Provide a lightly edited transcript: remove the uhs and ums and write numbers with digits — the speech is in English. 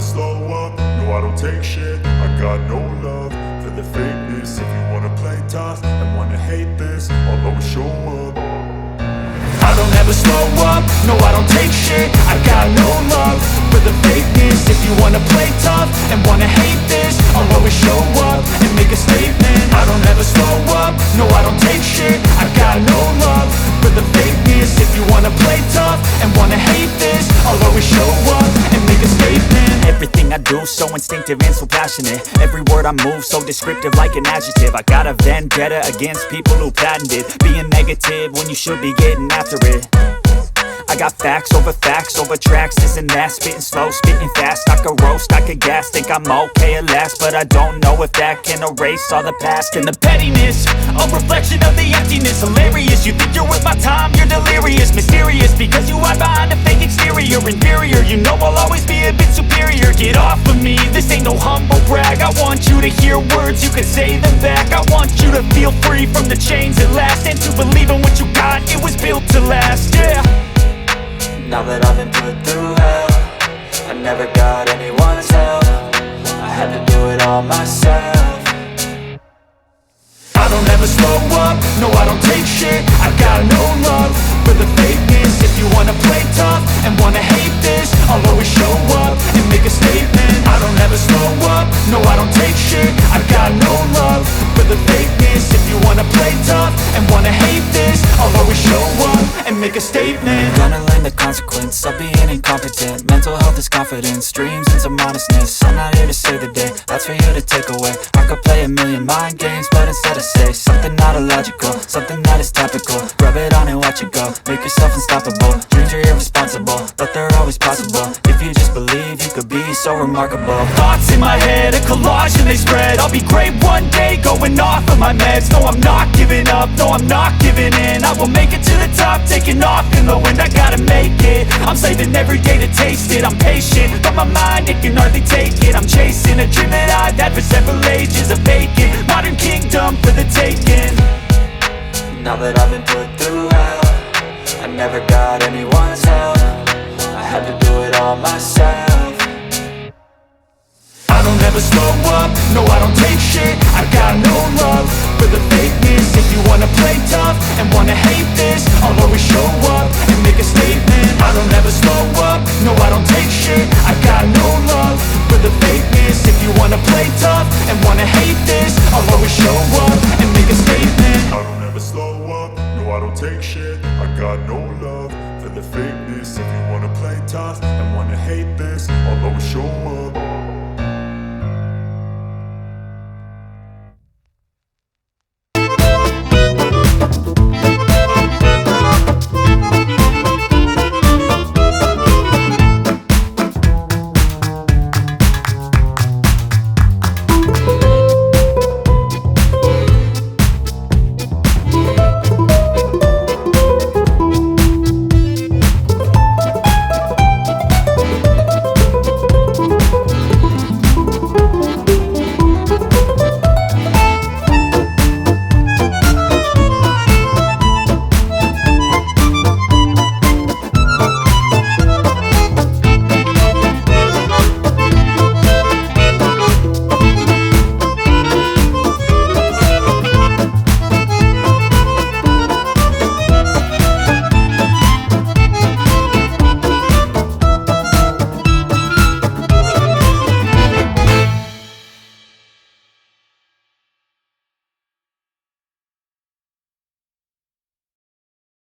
slow up, no I don't take shit. I got no love for the fakeness. If you wanna play tough and wanna hate this, I'll always show up. I don't ever slow up, no I don't take shit. I got no love for the fakeness. If you wanna play tough and wanna hate this, I'll always show up and make a statement. I don't ever slow up, no I don't take shit. I got no love for the fakeness. If you wanna play tough and wanna hate this, I'll always show up and make a statement. Everything I do so instinctive and so passionate. Every word I move so descriptive like an adjective. I got a vendetta against people who patented being negative when you should be getting after it. I got facts over tracks, this and that. Spitting slow, spitting fast, I could roast, I could gas. Think I'm okay at last, but I don't know if that can erase all the past. And the pettiness, a reflection of the emptiness. Hilarious, you think you're worth my time, you're delirious. Mysterious, because you hide behind a fake exterior. Inferior, you know I'll always be a bit superior. Get off of me, this ain't no humble brag. I want you to hear words, you can say them back. I want you to feel free from the chains at last, and to believe in what you got, it was built to last, yeah. Now that I've been put through hell, I never got anyone's help. I had to do it all myself. I don't ever slow up, no I don't take shit. I got no love for the fakeness. If you wanna play tough and wanna hate this, I'll always show up and make a statement. I don't ever slow up, no I don't take shit. I got no love for the fakeness. If you wanna play tough and wanna hate this, I'll always show up and make a statement. Gonna learn the consequence of being incompetent. Mental health is confidence, dreams and some honestness. I'm not here to save the day, that's for you to take away. I could play a million mind games, but instead I say something not illogical, something that is topical. Rub it on and watch it go, make yourself unstoppable. Dreams are irresponsible, but they're always possible. If you just believe, you could be so remarkable. Thoughts in my head, a collage and they spread. I'll be great one day, going off of my meds. No, I'm not giving up, no, I'm not giving in. I will make it to the top, taking off in the wind. I gotta make it, I'm saving every day to taste it. I'm patient, but my mind, it can hardly take it. I'm chasing a dream that I've had for several ages. A vacant, modern kingdom for the taking. Now that I've been put through hell, I never got anyone's help. I had to do it all myself. I don't ever slow up, no I don't take shit. I got no love for the fakeness. If you wanna play tough and wanna hate this, I'll always show up and make a statement. I don't ever slow up, no I don't take shit. I got no love for the fakeness. If you wanna play tough and wanna hate